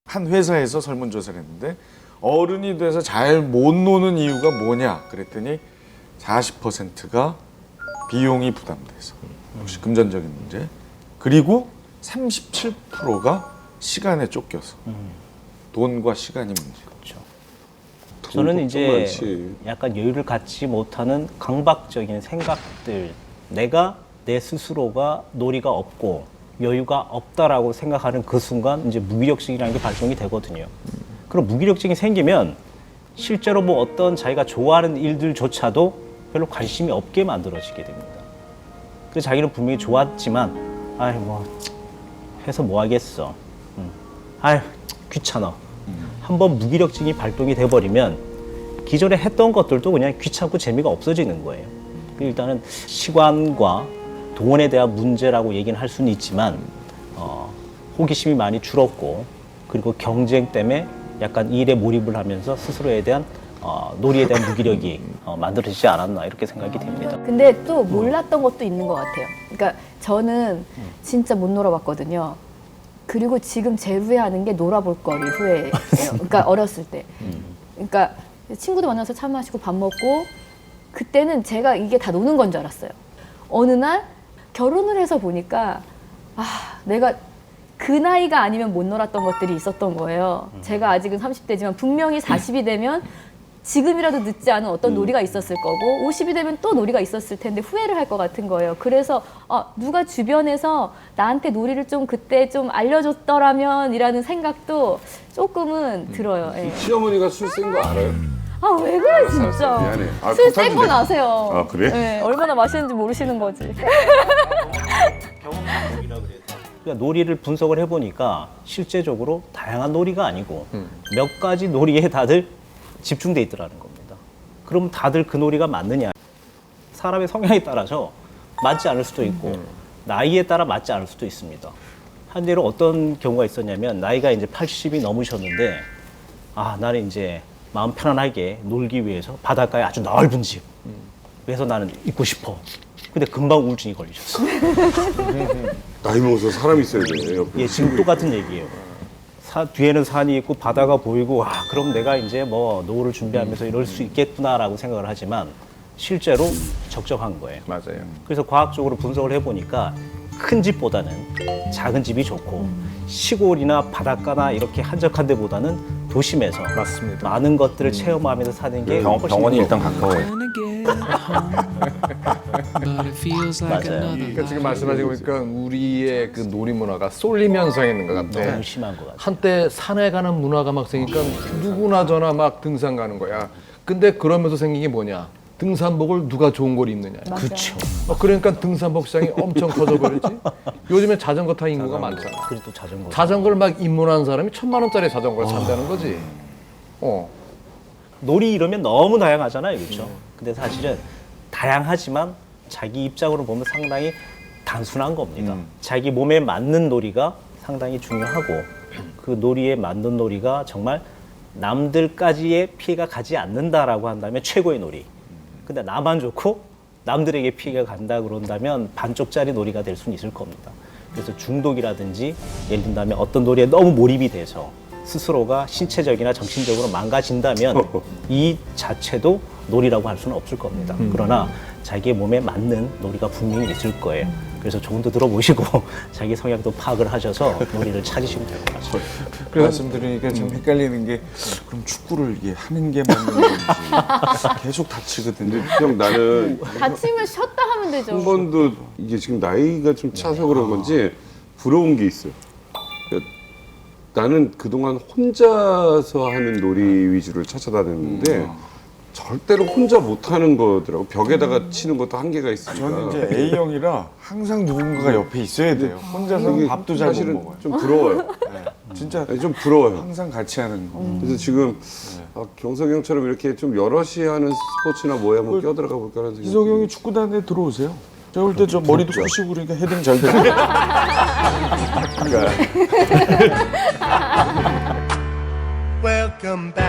한 회사에서 설문조사를 했는데 어른이 돼서 잘 못 노는 이유가 뭐냐 그랬더니 40%가 비용이 부담돼서 역시 금전적인 문제, 그리고 37%가 시간에 쫓겨서 돈과 시간이 문제. 그렇죠. 저는 이제 많지. 약간 여유를 갖지 못하는 강박적인 생각들, 내가 내 스스로가 놀이가 없고 여유가 없다라고 생각하는 그 순간 이제 무기력증이라는 게 발동이 되거든요. 그럼 무기력증이 생기면 실제로 뭐 어떤 자기가 좋아하는 일들조차도 별로 관심이 없게 만들어지게 됩니다. 그래서 자기는 분명히 좋았지만 아이 뭐 해서 뭐 하겠어. 아이 귀찮아. 한번 무기력증이 발동이 돼버리면 기존에 했던 것들도 그냥 귀찮고 재미가 없어지는 거예요. 일단은 시간과 돈에 대한 문제라고 얘기는 할 수는 있지만 호기심이 많이 줄었고, 그리고 경쟁 때문에 약간 일에 몰입을 하면서 스스로에 대한 놀이에 대한 무기력이 만들어지지 않았나 이렇게 생각이 됩니다. 근데 또 몰랐던 것도 있는 것 같아요. 그러니까 저는 진짜 못 놀아봤거든요. 그리고 지금 제일 후회하는 게 놀아볼 거리 후회예요. 그러니까 어렸을 때. 그러니까 친구들 만나서 차 마시고 밥 먹고, 그때는 제가 이게 다 노는 건 줄 알았어요. 어느 날 결혼을 해서 보니까 내가 그 나이가 아니면 못 놀았던 것들이 있었던 거예요. 제가 아직은 30대지만 분명히 40이 되면 지금이라도 늦지 않은 어떤 놀이가 있었을 거고, 50이 되면 또 놀이가 있었을 텐데 후회를 할 것 같은 거예요. 그래서 누가 주변에서 나한테 놀이를 좀 그때 좀 알려줬더라면 이라는 생각도 조금은 들어요. 예. 시어머니가 술 센 거 알아요? 왜 그래 진짜. 미안해. 술 센 건 아세요. 아, 그래? 네, 얼마나 마시는지 모르시는 거지. 그러니까 놀이를 분석을 해보니까 실제적으로 다양한 놀이가 아니고 몇 가지 놀이에 다들 집중돼 있더라는 겁니다. 그럼 다들 그 놀이가 맞느냐? 사람의 성향에 따라서 맞지 않을 수도 있고 나이에 따라 맞지 않을 수도 있습니다. 한 예로 어떤 경우가 있었냐면, 나이가 이제 80이 넘으셨는데 나는 이제 마음 편안하게 놀기 위해서 바닷가에 아주 넓은 집, 그래서 나는 있고 싶어. 근데 금방 우울증이 걸리셨어. 나이 먹어서 사람이 있어야 돼, 옆에. 예, 지금 똑같은 얘기예요. 뒤에는 산이 있고 바다가 보이고 그럼 내가 이제 뭐 노후를 준비하면서 이럴 수 있겠구나라고 생각을 하지만 실제로 적적한 거예요. 맞아요. 그래서 과학적으로 분석을 해보니까 큰 집보다는 작은 집이 좋고, 시골이나 바닷가나 이렇게 한적한 데보다는 도심에서 맞습니다. 많은 것들을 체험하면서 사는 게 훨씬 병원이 더 일단 가까워요. 맞아요. 그러니까 지금 말씀하신 거 보니까 우리의 그 놀이 문화가 쏠리면서 있는 것 같아. 너무 심한 것 같아요. 한때 산에 가는 문화가 막 생기니까 누구나 저나 막 등산 가는 거야. 근데 그러면서 생긴 게 뭐냐? 등산복을 누가 좋은 걸 입느냐. 그렇죠. 그러니까 등산복 시장이 엄청 커져버렸지. 요즘에 자전거 타 인구가 많잖아. 그리고 또 자전거. 자전거를 막 입문한 사람이 1,000만 원짜리 자전거를 산다는 거지. 놀이 이러면 너무 다양하잖아요, 그렇죠? 근데 사실은 다양하지만 자기 입장으로 보면 상당히 단순한 겁니다. 자기 몸에 맞는 놀이가 상당히 중요하고, 그 놀이에 맞는 놀이가 정말 남들까지의 피해가 가지 않는다라고 한다면 최고의 놀이. 근데 나만 좋고 남들에게 피해가 간다 그런다면 반쪽짜리 놀이가 될 수는 있을 겁니다. 그래서 중독이라든지 예를 든다면 어떤 놀이에 너무 몰입이 돼서 스스로가 신체적이나 정신적으로 망가진다면 이 자체도 놀이라고 할 수는 없을 겁니다. 그러나 자기의 몸에 맞는 놀이가 분명히 있을 거예요. 그래서 조금 더 들어보시고 자기 성향도 파악을 하셔서 놀이를 찾으시면 될 것 같습니다. 그 말씀 들으니까 좀 헷갈리는 게, 그럼 축구를 이게 하는 게 맞는 건지 계속 다치거든요. 형, 나는 다치면 쉬었다 하면 되죠. 한 번도 이게 지금 나이가 좀 차서 그런 건지 부러운 게 있어요. 그러니까 나는 그동안 혼자서 하는 놀이 위주를 찾아다녔는데 절대로 혼자 못 하는 거더라고. 벽에다가 치는 것도 한계가 있으니까. 저는 이제 A형이라 항상 누군가가 옆에 있어야 돼요. 혼자서 이게 밥도 잘 못 사실은 먹어요. 좀 부러워요. 진짜 좀 부러워요. 항상 같이 하는 거. 그래서 지금 경석이 형처럼 이렇게 좀 여럿이 하는 스포츠나 뭐에 한번 껴들어가 볼까 하는 생각이. 희석이 형이 축구단에 들어오세요. 제가 볼 때 저 머리도 푸시고 그러니까 헤딩 잘 되고. Welcome back.